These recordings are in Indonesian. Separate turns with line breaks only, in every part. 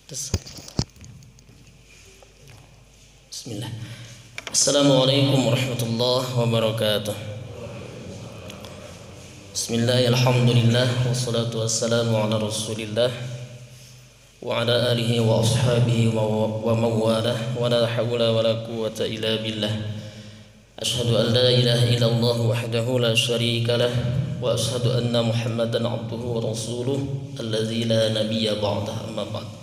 Bismillah. Assalamualaikum warahmatullahi wabarakatuh. Bismillah, alhamdulillah, wassalatu wassalamu ala rasulillah wa ala alihi wa ashabihi wa mawalah, wa la hawla wa la quwwata illa billah. Ashhadu an la ilaha illallah wahdahu la syarika lah, wa ashhadu anna Muhammadan abduhu wa rasuluh alladzi la nabiyya ba'dah, amma ba'd.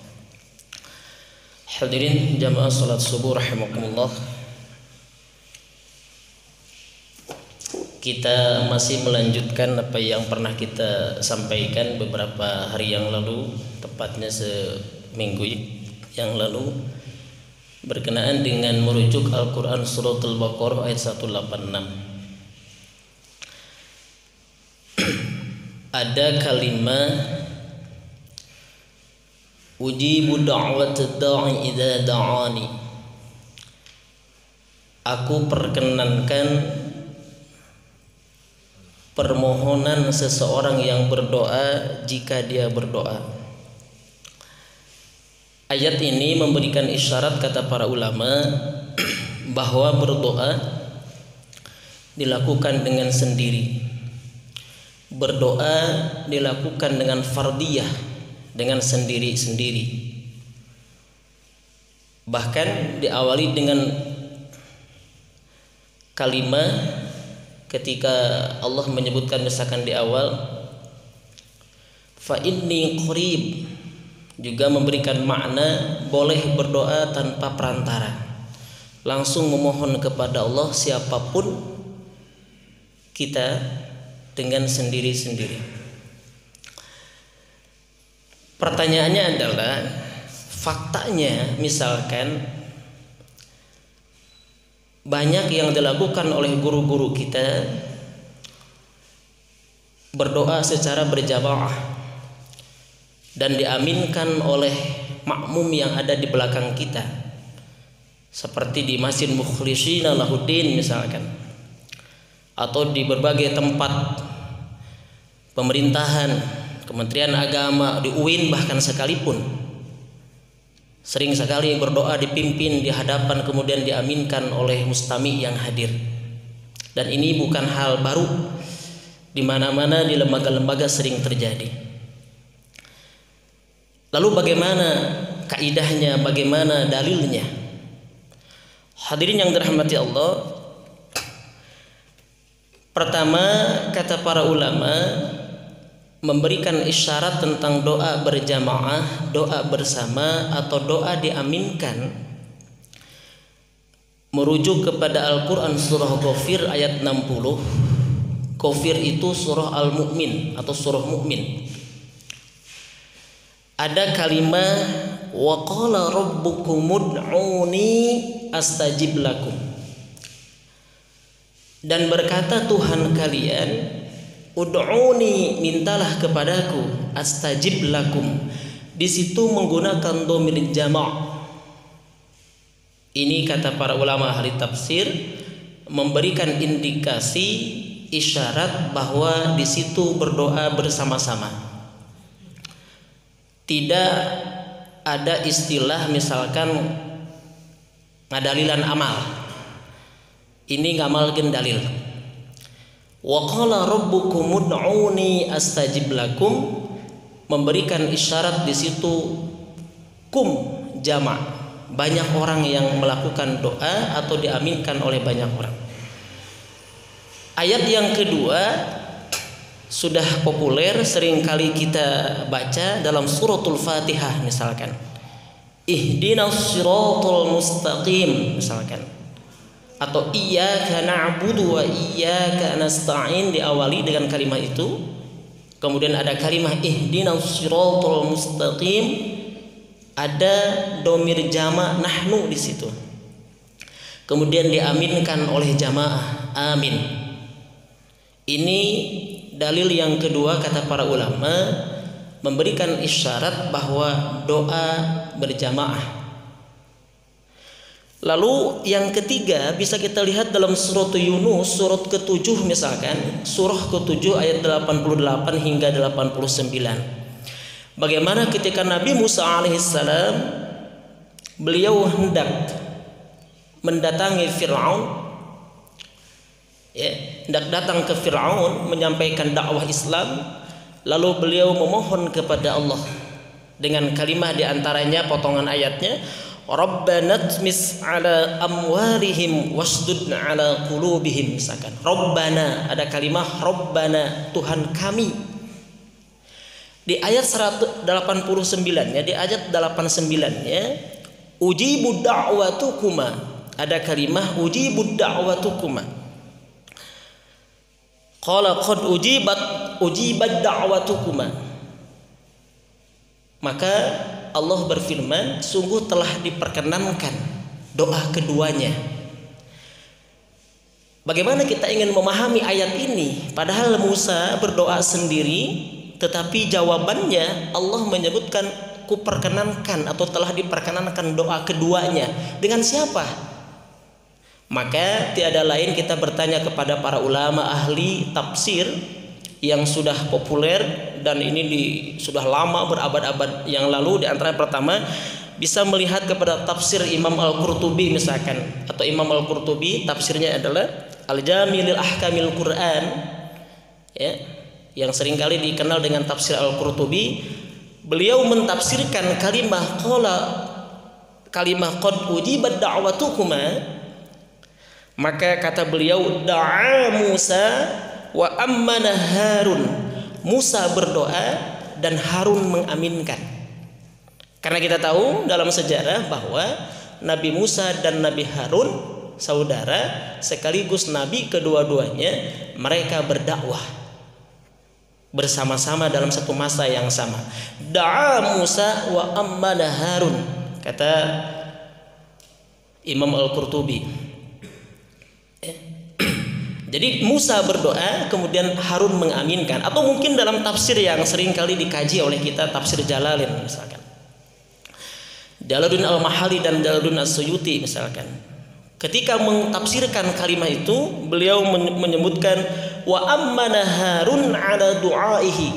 Hadirin jamaah salat subuh rahimakumullah. Kita masih melanjutkan apa yang pernah kita sampaikan beberapa hari yang lalu, tepatnya seminggu yang lalu, berkenaan dengan merujuk Al-Quran Surat Al-Baqarah ayat 186. Ada kalimat ujibu da'wat da'i idza da'ani. Aku perkenankan permohonan seseorang yang berdoa jika dia berdoa. Ayat ini memberikan isyarat, kata para ulama, bahwa berdoa dilakukan dengan sendiri. Berdoa dilakukan dengan fardiyah, dengan sendiri-sendiri. Bahkan diawali dengan kalimat ketika Allah menyebutkan misalkan di awal fa inni qarib, juga memberikan makna boleh berdoa tanpa perantara, langsung memohon kepada Allah siapapun kita dengan sendiri-sendiri. Pertanyaannya adalah, faktanya misalkan banyak yang dilakukan oleh guru-guru kita berdoa secara berjamaah dan diaminkan oleh makmum yang ada di belakang kita, seperti di Masjid Mukhlishina Lahuddin misalkan, atau di berbagai tempat pemerintahan, Kementerian Agama, di UIN bahkan sekalipun, sering sekali berdoa dipimpin di hadapan kemudian diaminkan oleh mustami yang hadir. Dan ini bukan hal baru, di mana-mana di lembaga-lembaga sering terjadi. Lalu bagaimana kaidahnya, bagaimana dalilnya? Hadirin yang dirahmati Allah, pertama kata para ulama memberikan isyarat tentang doa berjamaah, doa bersama, atau doa diaminkan, merujuk kepada Al-Quran surah Ghafir ayat 60. Ghafir itu surah Al-Mu'min atau surah Mu'min. Ada kalimat wa qala rabbukum ud'uni astajib lakum, dan berkata Tuhan kalian, ud'uni, mintalah kepadaku, astajib lakum. Di situ menggunakan dhamir jama'. Ini kata para ulama ahli tafsir memberikan indikasi, isyarat bahwa di situ berdoa bersama-sama. Tidak ada istilah misalkan ngadalilan amal. Ini ngamalkeun dalil. Wa qala rabbukum ud'uni astajib lakum, memberikan isyarat di situ kum jama', banyak orang yang melakukan doa atau diaminkan oleh banyak orang. Ayat yang kedua sudah populer, sering kali kita baca dalam suratul Fatihah misalkan, ihdinas siratal mustaqim misalkan, atau iyyaka na'budu wa iyyaka nasta'in, diawali dengan kalimat itu. Kemudian ada kalimat ihdinas siratal mustaqim, ada dhamir jama' nahnu di situ. Kemudian diaminkan oleh jamaah, amin. Ini dalil yang kedua kata para ulama, memberikan isyarat bahwa doa berjamaah. Lalu yang ketiga bisa kita lihat dalam surat Yunus surat ke-7 misalkan, surah ke-7 ayat 88 hingga 89. Bagaimana ketika Nabi Musa alaihissalam beliau hendak mendatangi Fir'aun, ya, hendak datang ke Fir'aun menyampaikan dakwah Islam, lalu beliau memohon kepada Allah dengan kalimah diantaranya potongan ayatnya, Rabbana tmis ala amwalihim wasdud ala qulubihim, misalkan Rabbana, ada kalimah Rabbana, Tuhan kami. Di ayat 189-nya, di ayat 89-nya, ujibu da'watukuma, ada kalimah ujibu da'watukuma. Qala qad ujibat da'watukuma. Maka Allah berfirman, sungguh telah diperkenankan doa keduanya. Bagaimana kita ingin memahami ayat ini? Padahal Musa berdoa sendiri, tetapi jawabannya Allah menyebutkan kuperkenankan atau telah diperkenankan doa keduanya. Dengan siapa? Maka tiada lain kita bertanya kepada para ulama ahli tafsir yang sudah populer dan ini sudah lama, berabad-abad yang lalu. Di antara pertama bisa melihat kepada tafsir Imam Al-Qurtubi misalkan, atau Imam Al-Qurtubi tafsirnya adalah Al-Jami' lil Ahkamil Quran, ya, yang seringkali dikenal dengan tafsir Al-Qurtubi. Beliau mentafsirkan kalimah qad ujibat da'watukuma, maka kata beliau da'a Musa wa ammana Harun, Musa berdoa dan Harun mengaminkan. Karena kita tahu dalam sejarah bahwa Nabi Musa dan Nabi Harun saudara sekaligus nabi, kedua-duanya mereka berdakwah bersama-sama dalam satu masa yang sama. Da'a Musa wa ammana Harun, kata Imam Al-Qurtubi. Jadi Musa berdoa, kemudian Harun mengaminkan. Atau mungkin dalam tafsir yang sering kali dikaji oleh kita, tafsir Jalalain misalkan, Jalaluddin Al-Mahali dan Jalaluddin As-Suyuti misalkan, ketika mentafsirkan kalimat itu beliau menyebutkan wa ammana Harun ala du'aihi,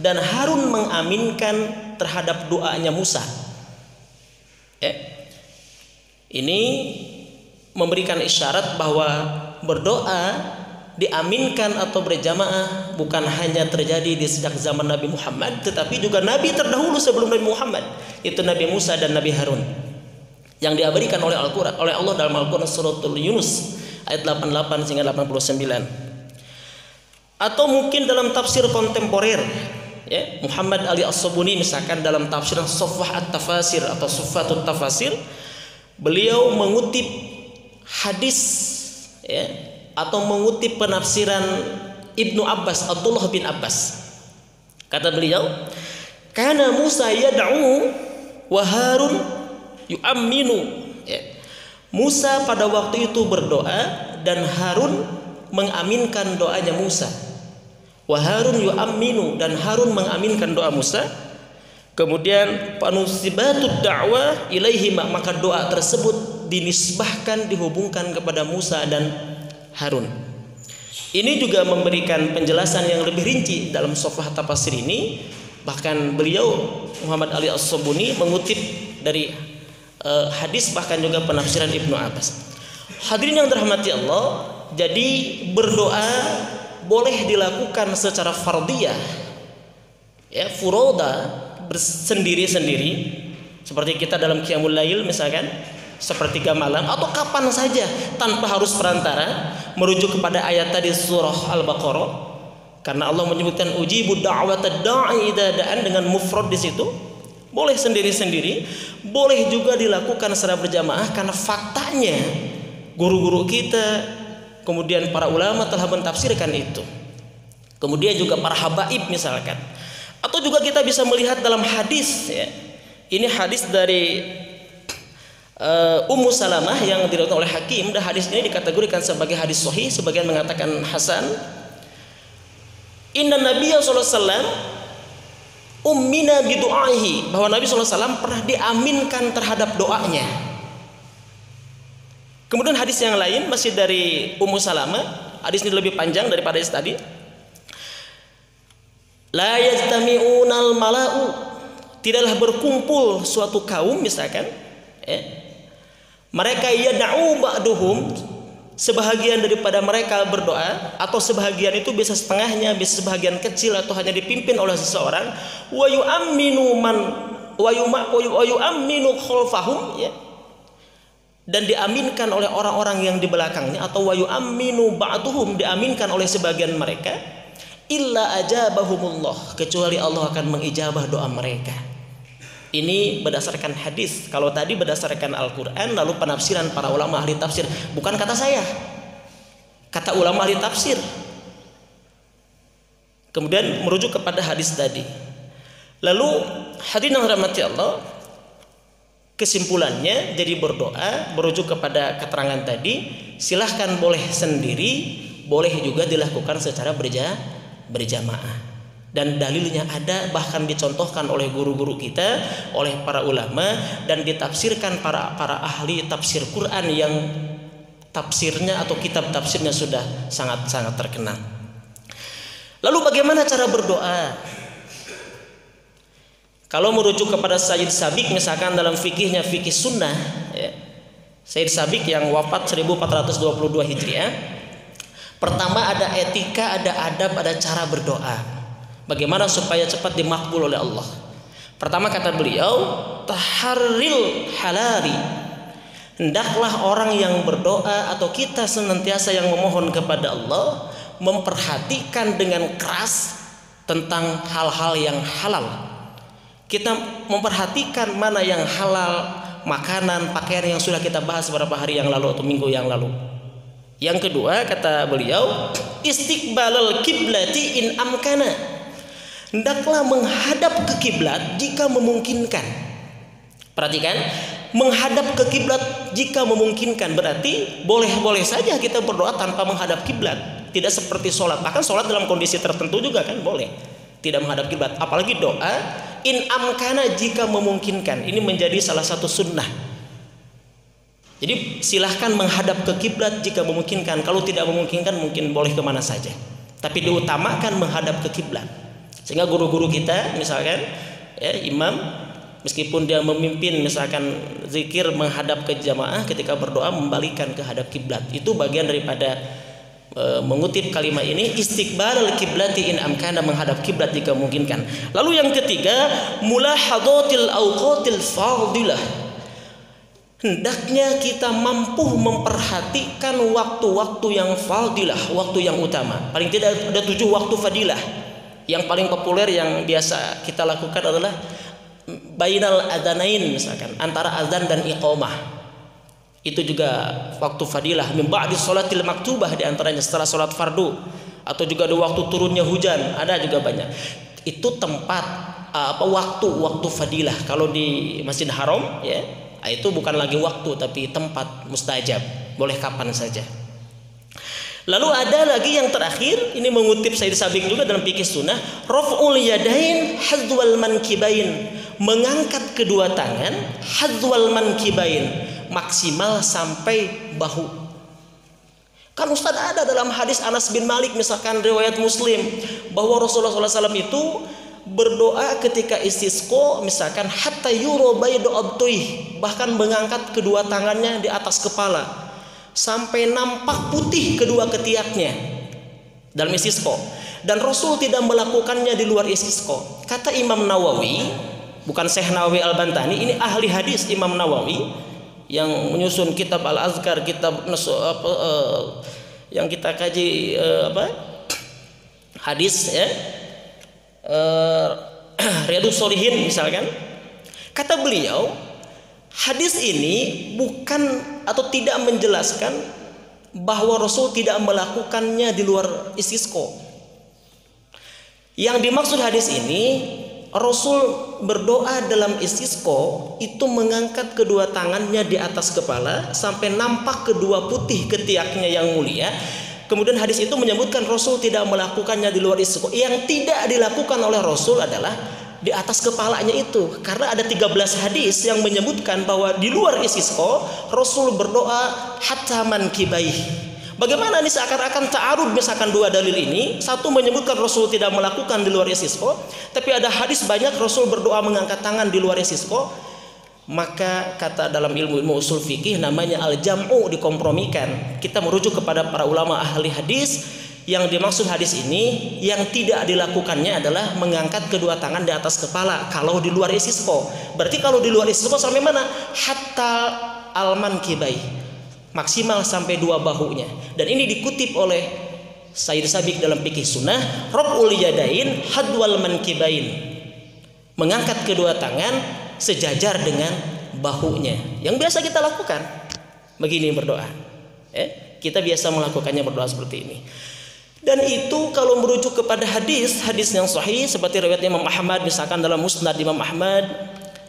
dan Harun mengaminkan terhadap doanya Musa. Ini memberikan isyarat bahwa berdoa diaminkan atau berjamaah bukan hanya terjadi di sejak zaman Nabi Muhammad, tetapi juga Nabi terdahulu sebelum Nabi Muhammad, itu Nabi Musa dan Nabi Harun, yang diabadikan oleh Al-Quran, oleh Allah dalam Al-Quran suratul Yunus ayat 88 hingga 89. Atau mungkin dalam tafsir kontemporer, ya, Muhammad Ali As-Sabuni misalkan dalam tafsir Sufah At-Tafasir atau Sufatut Tafasir, beliau mengutip hadis, ya, atau mengutip penafsiran Ibnu Abbas, Abdullah bin Abbas. Kata beliau, kana Musa yad'u wa Harun yu'amminu, ya. Musa pada waktu itu berdoa dan Harun mengaminkan doanya Musa. Wa Harun yu'amminu, dan Harun mengaminkan doa Musa. Kemudian panusibatud da'wah ilaihi, maka doa tersebut dinisbahkan, dihubungkan kepada Musa dan Harun. Ini juga memberikan penjelasan yang lebih rinci dalam Sufah Tafasir ini. Bahkan beliau Muhammad Ali As-Sabuni mengutip dari hadis, bahkan juga penafsiran Ibnu Abbas. Hadirin yang dirahmati Allah, jadi berdoa boleh dilakukan secara fardiyah, ya, furoda, bersendiri-sendiri, seperti kita dalam qiyamul lail misalkan, sepertiga malam, atau kapan saja tanpa harus perantara, merujuk kepada ayat tadi surah Al-Baqarah, karena Allah menyebutkan ujibu da'watad da'i idza da'an dengan mufrad di situ. Boleh sendiri-sendiri, boleh juga dilakukan secara berjamaah, karena faktanya guru-guru kita, kemudian para ulama telah mentafsirkan itu. Kemudian juga para habaib misalkan. Atau juga kita bisa melihat dalam hadis, ya. Ini hadis dari Ummu Salamah yang diriwayatkan oleh Hakim, dan hadis ini dikategorikan sebagai hadis sahih, sebagian mengatakan hasan. Inna Nabiyya sallallahu alaihi wasallam ummina bidu'aihi, bahwa Nabi sallallahu alaihi wasallam pernah diaminkan terhadap doanya. Kemudian hadis yang lain masih dari Ummu Salamah, hadis ini lebih panjang daripada hadis tadi. La yajtami'unal mala'u tidaklah berkumpul suatu kaum misalkan, mereka yad'u ba'duhum, sebahagian daripada mereka berdoa, atau sebahagian itu bisa setengahnya, bisa sebahagian kecil, atau hanya dipimpin oleh seseorang, wa yu'amminu khalfahum, ya, dan diaminkan oleh orang-orang yang di belakangnya, atau wa yu'amminu ba'duhum, diaminkan oleh sebagian mereka, illa ajabahumullah, kecuali Allah akan mengijabah doa mereka. Ini berdasarkan hadis. Kalau tadi berdasarkan Al-Quran, lalu penafsiran para ulama ahli tafsir, bukan kata saya, kata ulama ahli tafsir. Kemudian merujuk kepada hadis tadi. Lalu hadirin yang dirahmati Allah, kesimpulannya jadi berdoa merujuk kepada keterangan tadi, silahkan boleh sendiri, boleh juga dilakukan secara berjamaah. Dan dalilnya ada, bahkan dicontohkan oleh guru-guru kita, oleh para ulama, dan ditafsirkan para ahli tafsir Quran yang tafsirnya atau kitab tafsirnya sudah sangat-sangat terkenal. Lalu bagaimana cara berdoa? Kalau merujuk kepada Sayyid Sabiq misalkan dalam fikihnya, fikih sunnah, ya, Sayyid Sabiq yang wafat 1422 Hijriah, pertama ada etika, ada adab, ada cara berdoa. Bagaimana supaya cepat dimakbul oleh Allah? Pertama kata beliau, taharril halali. Hendaklah orang yang berdoa atau kita senantiasa yang memohon kepada Allah memperhatikan dengan keras tentang hal-hal yang halal. Kita memperhatikan mana yang halal, makanan, pakaian yang sudah kita bahas beberapa hari yang lalu atau minggu yang lalu. Yang kedua kata beliau, istiqbalal kiblati in amkana. Hendaklah menghadap ke kiblat jika memungkinkan. Perhatikan, menghadap ke kiblat jika memungkinkan, berarti boleh-boleh saja kita berdoa tanpa menghadap kiblat. Tidak seperti sholat, bahkan sholat dalam kondisi tertentu juga kan boleh tidak menghadap kiblat. Apalagi doa in amkana jika memungkinkan, ini menjadi salah satu sunnah. Jadi silahkan menghadap ke kiblat jika memungkinkan. Kalau tidak memungkinkan mungkin boleh kemana saja, tapi diutamakan menghadap ke kiblat. Sehingga guru-guru kita misalkan, ya, imam meskipun dia memimpin misalkan zikir menghadap ke jamaah, ketika berdoa membalikan ke hadap kiblat. Itu bagian daripada mengutip kalimat ini, istiqbalal kiblati in amkana, menghadap kiblat jika memungkinkan. Lalu yang ketiga, mulahadhatil awqatil fadilah. Hendaknya kita mampu memperhatikan waktu-waktu yang fadilah, waktu yang utama. Paling tidak ada 7 waktu fadilah. Yang paling populer yang biasa kita lakukan adalah bainal adzanain, misalkan antara azan dan iqamah. Itu juga waktu fadilah. Min ba'di sholatil maktubah, di antaranya setelah sholat fardu, atau juga ada waktu turunnya hujan, ada juga banyak. Itu tempat waktu fadilah. Kalau di Masjid Haram, ya, itu bukan lagi waktu tapi tempat mustajab, boleh kapan saja. Lalu ada lagi yang terakhir, ini mengutip Sayyid Sabiq juga dalam fikih sunnah, raf'ul yadain hadzwal mankibain, mengangkat kedua tangan hadzwal mankibain, maksimal sampai bahu. Kan Ustaz ada dalam hadis Anas bin Malik misalkan riwayat Muslim, bahwa Rasulullah SAW itu berdoa ketika istisqa misalkan hatta yuro baydu abtuih, bahkan mengangkat kedua tangannya di atas kepala sampai nampak putih kedua ketiaknya dalam istisqa. Dan Rasul tidak melakukannya di luar istisqa. Kata Imam Nawawi, bukan Syekh Nawawi Al-Bantani, ini ahli hadis Imam Nawawi yang menyusun kitab Al-Azkar, kitab yang kita kaji hadis, ya, Riyadhus Shalihin misalkan. Kata beliau, hadis ini bukan atau tidak menjelaskan bahwa Rasul tidak melakukannya di luar istisqa. Yang dimaksud hadis ini, Rasul berdoa dalam istisqa itu mengangkat kedua tangannya di atas kepala sampai nampak kedua putih ketiaknya yang mulia. Kemudian hadis itu menyebutkan Rasul tidak melakukannya di luar istisqa. Yang tidak dilakukan oleh Rasul adalah di atas kepalanya itu, karena ada 13 hadis yang menyebutkan bahwa di luar istisqa Rasul berdoa hatta mankibaih, Bagaimana ini seakan-akan ta'arud misalkan dua dalil ini, satu menyebutkan Rasul tidak melakukan di luar istisqa, tapi ada hadis banyak Rasul berdoa mengangkat tangan di luar istisqa. Maka kata dalam ilmu usul fikih namanya al-jam'u, dikompromikan. Kita merujuk kepada para ulama ahli hadis. Yang dimaksud hadis ini, yang tidak dilakukannya adalah mengangkat kedua tangan di atas kepala kalau di luar istisqa. Berarti kalau di luar istisqa sampai mana? Hatta al-mankibai, maksimal sampai dua bahunya. Dan ini dikutip oleh Sayyid Sabiq dalam fikih sunnah, raf'ul yadain hadwal mankibain, mengangkat kedua tangan sejajar dengan bahunya. Yang biasa kita lakukan begini berdoa. Kita biasa melakukannya berdoa seperti ini. Dan itu kalau merujuk kepada hadis yang sahih seperti riwayat Imam Ahmad, misalkan dalam Musnad Imam Ahmad,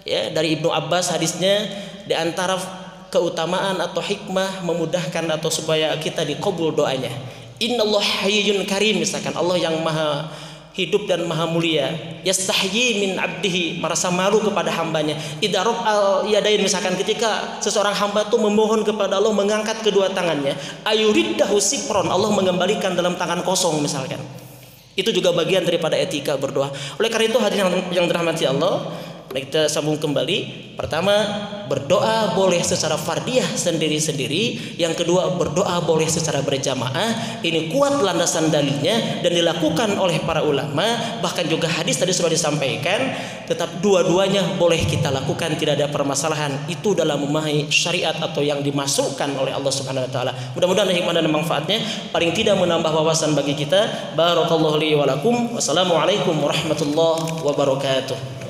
ya, dari Ibnu Abbas hadisnya, di antara keutamaan atau hikmah memudahkan atau supaya kita dikabul doanya. Innallaha hayyun karim, misalkan Allah yang maha hidup dan maha mulia, yastahyi min abdihi, merasa malu kepada hambanya. Idza rafa'al yadain, misalkan ketika seseorang hamba itu memohon kepada Allah mengangkat kedua tangannya, ayuriddahu sikron, Allah mengembalikan dalam tangan kosong misalkan. Itu juga bagian daripada etika berdoa. Oleh karena itu hadirin yang dirahmati Allah, kita sambung kembali. Pertama, berdoa boleh secara fardiyah sendiri-sendiri. Yang kedua, berdoa boleh secara berjamaah. Ini kuat landasan dalilnya dan dilakukan oleh para ulama. Bahkan juga hadis tadi sudah disampaikan. Tetap dua-duanya boleh kita lakukan, tidak ada permasalahan. Itu dalam memahami syariat atau yang dimasukkan oleh Allah Subhanahu wa taala. Mudah-mudahan hikmah dan manfaatnya paling tidak menambah wawasan bagi kita. Barakallahu li wa lakum. Wassalamualaikum warahmatullahi wabarakatuh.